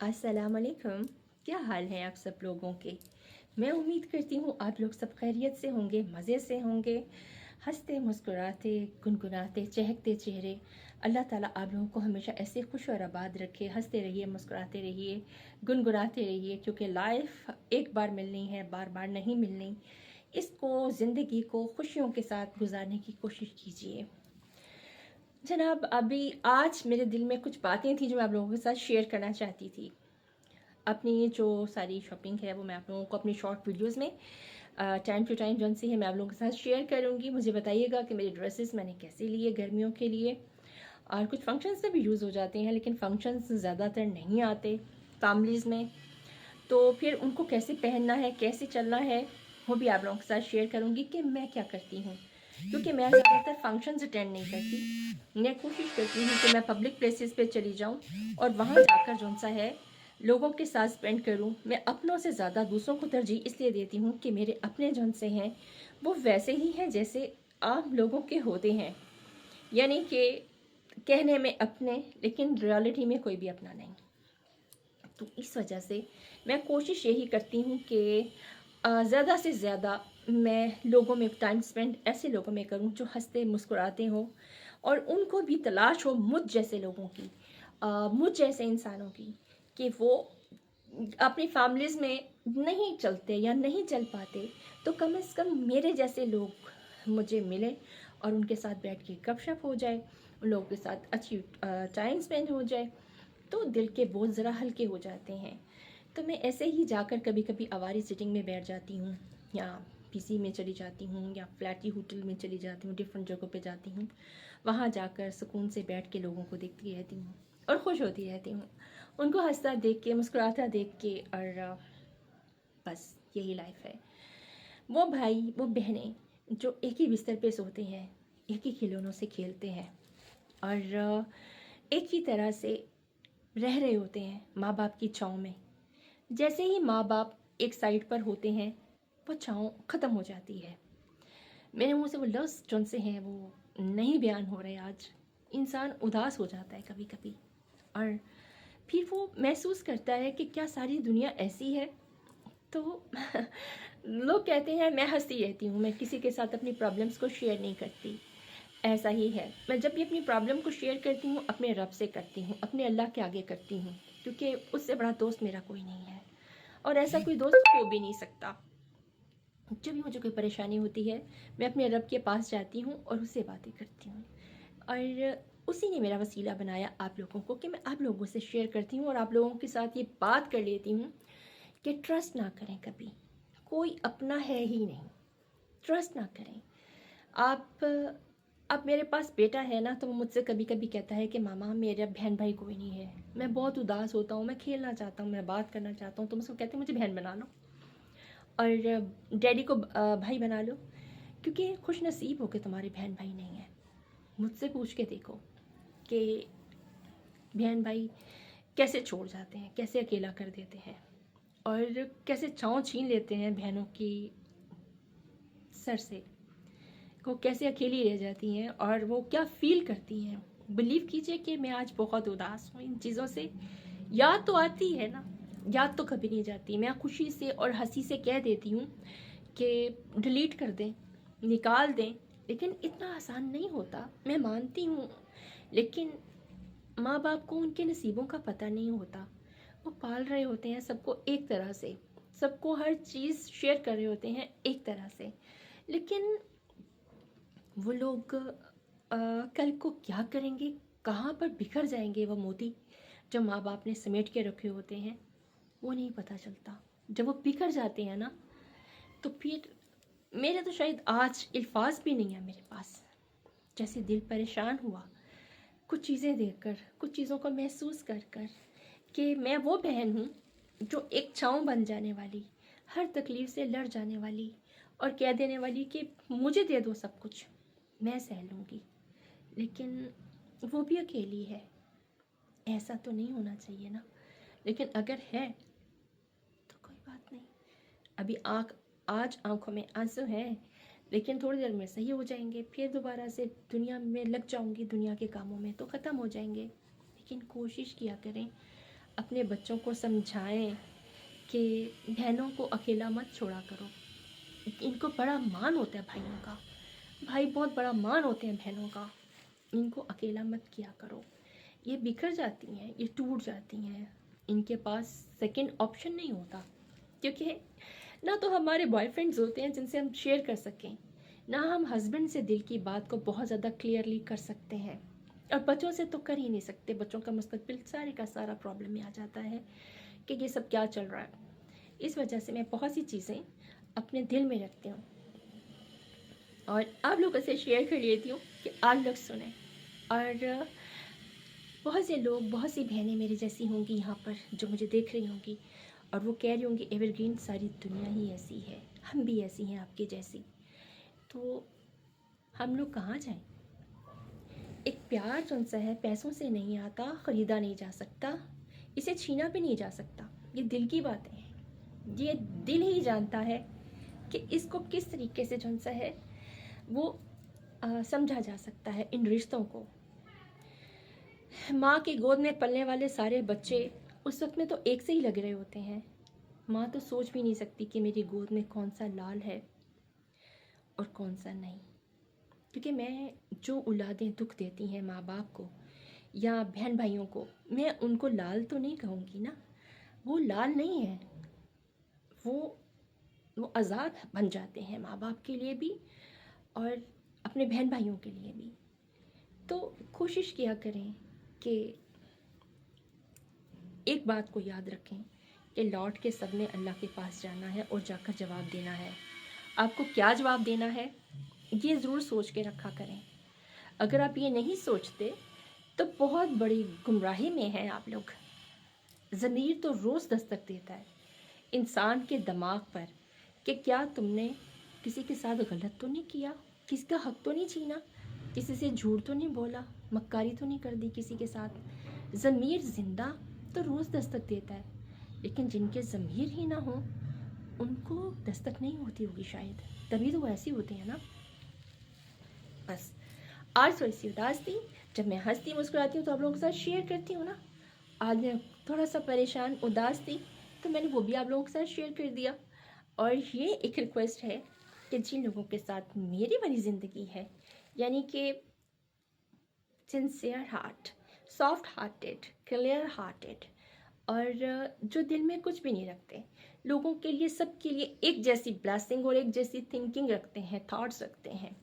अस्सलाम वालेकुम। क्या हाल है आप सब लोगों के। मैं उम्मीद करती हूँ आप लोग सब खैरियत से होंगे, मज़े से होंगे, हंसते मुस्कुराते गुनगुनाते चहकते चेहरे। अल्लाह ताला आप लोगों को हमेशा ऐसे खुश और आबाद रखे। हंसते रहिए, मुस्कुराते रहिए, गुनगुनाते रहिए, क्योंकि लाइफ एक बार मिलनी है, बार बार नहीं मिलनी। इसको ज़िंदगी को खुशियों के साथ गुजारने की कोशिश कीजिए। जनाब, अभी आज मेरे दिल में कुछ बातें थी जो मैं आप लोगों के साथ शेयर करना चाहती थी। अपनी जो सारी शॉपिंग है वो मैं आप लोगों को अपनी शॉर्ट वीडियोस में टाइम टू टाइम जौन सी है मैं आप लोगों के साथ शेयर करूँगी। मुझे बताइएगा कि मेरे ड्रेसेस मैंने कैसे लिए गर्मियों के लिए, और कुछ फंक्शंस में भी यूज़ हो जाते हैं, लेकिन फंक्शंस ज़्यादातर नहीं आते फैमिलीज़ में, तो फिर उनको कैसे पहनना है, कैसे चलना है, वो भी आप लोगों के साथ शेयर करूँगी कि मैं क्या करती हूँ। क्योंकि मैं ज़्यादातर फंक्शंस अटेंड नहीं करती। मैं कोशिश करती हूँ कि मैं पब्लिक प्लेसेस पे चली जाऊँ और वहाँ जाकर जौन सा है लोगों के साथ स्पेंड करूँ। मैं अपनों से ज़्यादा दूसरों को तरजीह इसलिए देती हूँ कि मेरे अपने जौन से हैं वो वैसे ही हैं जैसे आम लोगों के होते हैं, यानी कि कहने में अपने लेकिन रियलिटी में कोई भी अपना नहीं। तो इस वजह से मैं कोशिश यही करती हूँ कि ज़्यादा से ज़्यादा मैं लोगों में टाइम स्पेंड ऐसे लोगों में करूँ जो हंसते मुस्कुराते हों, और उनको भी तलाश हो मुझ जैसे लोगों की, मुझ जैसे इंसानों की, कि वो अपनी फैमिलीज़ में नहीं चलते या नहीं चल पाते, तो कम से कम मेरे जैसे लोग मुझे मिले और उनके साथ बैठ के गपशप हो जाए, उन लोगों के साथ अच्छी टाइम स्पेंड हो जाए, तो दिल के बोझ ज़रा हल्के हो जाते हैं। तो मैं ऐसे ही जाकर कभी कभी आवारी सिटिंग में बैठ जाती हूँ, या पीसी में चली जाती हूँ, या फ्लैटी होटल में चली जाती हूँ, डिफरेंट जगहों पे जाती हूँ। वहाँ जाकर सुकून से बैठ के लोगों को देखती रहती हूँ और खुश होती रहती हूँ, उनको हंसता देख के, मुस्कुराता देख के, और बस यही लाइफ है। वो भाई वो बहनें जो एक ही बिस्तर पे सोते हैं, एक ही खिलौनों से खेलते हैं, और एक ही तरह से रह रहे होते हैं माँ बाप की छाँव में। जैसे ही माँ बाप एक साइड पर होते हैं वो छाँव ख़त्म हो जाती है। मेरे मुंह से वो लफ्ज़ जौन से हैं वो नहीं बयान हो रहे आज। इंसान उदास हो जाता है कभी कभी, और फिर वो महसूस करता है कि क्या सारी दुनिया ऐसी है। तो लोग कहते हैं मैं हंसती रहती हूँ, मैं किसी के साथ अपनी प्रॉब्लम्स को शेयर नहीं करती। ऐसा ही है, मैं जब भी अपनी प्रॉब्लम को शेयर करती हूँ अपने रब से करती हूँ, अपने अल्लाह के आगे करती हूँ, क्योंकि उससे बड़ा दोस्त मेरा कोई नहीं है, और ऐसा कोई दोस्त हो भी नहीं सकता। जब भी मुझे कोई परेशानी होती है मैं अपने रब के पास जाती हूँ और उससे बातें करती हूँ, और उसी ने मेरा वसीला बनाया आप लोगों को कि मैं आप लोगों से शेयर करती हूँ और आप लोगों के साथ ये बात कर लेती हूँ कि ट्रस्ट ना करें कभी, कोई अपना है ही नहीं। ट्रस्ट ना करें आप। अब मेरे पास बेटा है ना, तो वो मुझसे कभी कभी कहता है कि मामा मेरा बहन भाई कोई नहीं है, मैं बहुत उदास होता हूँ, मैं खेलना चाहता हूँ, मैं बात करना चाहता हूँ, तो मुझसे कहते हैं मुझे बहन बना लो और डैडी को भाई बना लो, क्योंकि खुश नसीब हो के तुम्हारे बहन भाई नहीं है। मुझसे पूछ के देखो कि बहन भाई कैसे छोड़ जाते हैं, कैसे अकेला कर देते हैं, और कैसे छाँव छीन लेते हैं बहनों की सर से, वो कैसे अकेली रह जाती हैं और वो क्या फील करती हैं। बिलीव कीजिए कि मैं आज बहुत उदास हूँ इन चीज़ों से। याद तो आती है ना, याद तो कभी नहीं जाती। मैं खुशी से और हंसी से कह देती हूँ कि डिलीट कर दें, निकाल दें, लेकिन इतना आसान नहीं होता, मैं मानती हूँ। लेकिन माँ बाप को उनके नसीबों का पता नहीं होता। वो पाल रहे होते हैं सबको एक तरह से, सबको हर चीज़ शेयर कर रहे होते हैं एक तरह से, लेकिन वो लोग कल को क्या करेंगे, कहाँ पर बिखर जाएंगे वो मोती जो माँ बाप ने समेट के रखे होते हैं, वो नहीं पता चलता। जब वो बिखर जाते हैं ना, तो फिर मेरे तो शायद आज अल्फाज भी नहीं है मेरे पास। जैसे दिल परेशान हुआ कुछ चीज़ें देखकर, कुछ चीज़ों को महसूस कर कर, कि मैं वो बहन हूँ जो एक छाँव बन जाने वाली, हर तकलीफ़ से लड़ जाने वाली, और कह देने वाली कि मुझे दे दो सब कुछ, मैं सह लूँगी। लेकिन वो भी अकेली है। ऐसा तो नहीं होना चाहिए ना, लेकिन अगर है तो कोई बात नहीं। अभी आज आंखों में आंसू हैं, लेकिन थोड़ी देर में सही हो जाएंगे, फिर दोबारा से दुनिया में लग जाऊंगी, दुनिया के कामों में तो ख़त्म हो जाएंगे। लेकिन कोशिश किया करें अपने बच्चों को समझाएं कि बहनों को अकेला मत छोड़ा करो, इनको बड़ा मान होता है भाइयों का, भाई बहुत बड़ा मान होते हैं बहनों का, इनको अकेला मत किया करो। ये बिखर जाती हैं, ये टूट जाती हैं, इनके पास सेकंड ऑप्शन नहीं होता, क्योंकि ना तो हमारे बॉयफ्रेंड्स होते हैं जिनसे हम शेयर कर सकें, ना हम हस्बैंड से दिल की बात को बहुत ज़्यादा क्लियरली कर सकते हैं, और बच्चों से तो कर ही नहीं सकते। बच्चों का मुस्तकबिल सारे का सारा प्रॉब्लम में आ जाता है कि ये सब क्या चल रहा है। इस वजह से मैं बहुत सी चीज़ें अपने दिल में रखती हूँ और आप लोगों से शेयर कर लेती हूँ कि आप लोग सुने। और बहुत से लोग, बहुत सी बहनें मेरी जैसी होंगी यहाँ पर जो मुझे देख रही होंगी, और वो कह रही होंगी एवरग्रीन सारी दुनिया ही ऐसी है, हम भी ऐसी हैं आपकी जैसी। तो हम लोग कहाँ जाएं? एक प्यार जो सा है पैसों से नहीं आता, ख़रीदा नहीं जा सकता, इसे छीना भी नहीं जा सकता। ये दिल की बातें हैं, ये दिल ही जानता है कि इसको किस तरीके से जो सा है वो समझा जा सकता है। इन रिश्तों को, माँ की गोद में पलने वाले सारे बच्चे उस वक्त में तो एक से ही लग रहे होते हैं। माँ तो सोच भी नहीं सकती कि मेरी गोद में कौन सा लाल है और कौन सा नहीं, क्योंकि मैं जो औलादें दुख देती हैं माँ बाप को या बहन भाइयों को, मैं उनको लाल तो नहीं कहूँगी ना, वो लाल नहीं है, वो आज़ाद बन जाते हैं माँ बाप के लिए भी और अपने बहन भाइयों के लिए भी। तो कोशिश किया करें कि एक बात को याद रखें कि लौट के सब ने अल्लाह के पास जाना है और जाकर जवाब देना है। आपको क्या जवाब देना है ये ज़रूर सोच के रखा करें। अगर आप ये नहीं सोचते तो बहुत बड़ी गुमराही में हैं आप लोग। ज़मीर तो रोज़ दस्तक देता है इंसान के दिमाग पर कि क्या तुमने किसी के साथ गलत तो नहीं किया, किसी का हक तो नहीं छीना, किसी से झूठ तो नहीं बोला, मक्कारी तो नहीं कर दी किसी के साथ। ज़मीर ज़िंदा तो रोज़ दस्तक देता है, लेकिन जिनके ज़मीर ही ना हो उनको दस्तक नहीं होती होगी शायद, तभी तो वो ऐसी होते हैं ना। बस आज थोड़ी सी उदास थी, जब मैं हंसती मुस्कुराती हूँ तो आप लोगों के साथ शेयर करती हूँ ना। आज मैं थोड़ा सा परेशान उदास थी तो मैंने वो भी आप लोगों के साथ शेयर कर दिया। और ये एक रिक्वेस्ट है कि जिन लोगों के साथ मेरी वाली ज़िंदगी है, यानी कि sincere heart, soft hearted, clear hearted, और जो दिल में कुछ भी नहीं रखते, लोगों के लिए, सबके लिए एक जैसी ब्लेसिंग और एक जैसी थिंकिंग रखते हैं, थॉट्स रखते हैं,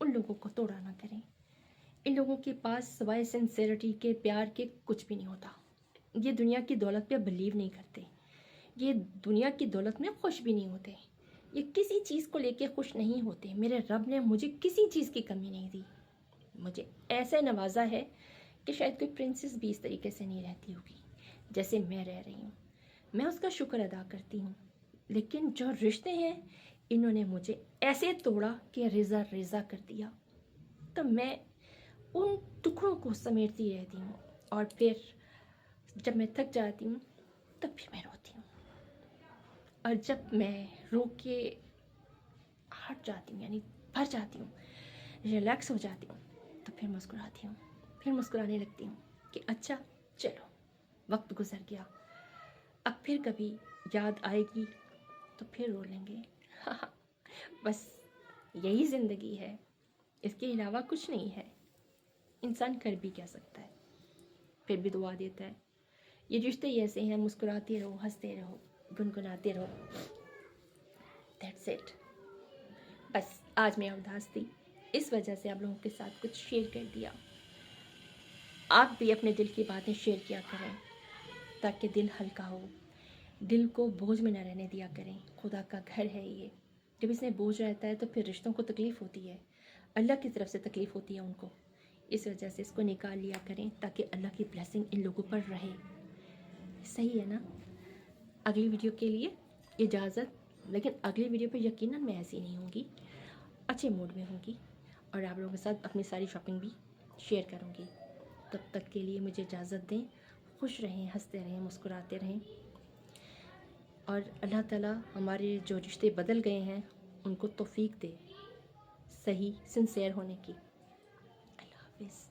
उन लोगों को तोड़ा ना करें। इन लोगों के पास सिवाय सिंसियरिटी के, प्यार के कुछ भी नहीं होता। ये दुनिया की दौलत पे बिलीव नहीं करते, ये दुनिया की दौलत में खुश भी नहीं होते, ये किसी चीज़ को लेके खुश नहीं होते। मेरे रब ने मुझे किसी चीज़ की कमी नहीं दी, मुझे ऐसे नवाजा है कि शायद कोई प्रिंसेस भी इस तरीके से नहीं रहती होगी जैसे मैं रह रही हूँ। मैं उसका शुक्र अदा करती हूँ, लेकिन जो रिश्ते हैं इन्होंने मुझे ऐसे तोड़ा कि रेज़ा रेज़ा कर दिया। तो मैं उन टुकड़ों को समेटती रहती हूँ, और फिर जब मैं थक जाती हूँ तब फिर मैं रोती हूँ, और जब मैं रो के हट जाती हूँ, यानी भर जाती हूँ, रिलैक्स हो जाती हूँ, तो फिर मुस्कुराती हूँ, फिर मुस्कुराने लगती हूँ कि अच्छा चलो वक्त गुजर गया, अब फिर कभी याद आएगी तो फिर रो लेंगे। बस यही ज़िंदगी है, इसके अलावा कुछ नहीं है। इंसान कर भी क्या सकता है, फिर भी दुआ देता है। ये रिश्ते ही ऐसे हैं, मुस्कुराते रहो, हंसते रहो, गुनगुनाते रहो, दैट्स इट। बस आज मैं उदास थी, इस वजह से आप लोगों के साथ कुछ शेयर कर दिया। आप भी अपने दिल की बातें शेयर किया करें ताकि दिल हल्का हो, दिल को बोझ में न रहने दिया करें। खुदा का घर है ये, जब इसमें बोझ रहता है तो फिर रिश्तों को तकलीफ़ होती है, अल्लाह की तरफ से तकलीफ़ होती है उनको। इस वजह से इसको निकाल लिया करें ताकि अल्लाह की ब्लेसिंग इन लोगों पर रहे। सही है ना। अगली वीडियो के लिए इजाज़त, लेकिन अगली वीडियो पर यकीनन मैं ऐसी नहीं होंगी, अच्छे मूड में होंगी और आप लोगों के साथ अपनी सारी शॉपिंग भी शेयर करूँगी। तब तक के लिए मुझे इजाज़त दें। खुश रहें, हंसते रहें, मुस्कुराते रहें, और अल्लाह ताला हमारे जो रिश्ते बदल गए हैं उनको तौफीक दे सही सिंसियर होने की। अल्लाह हाफिज़।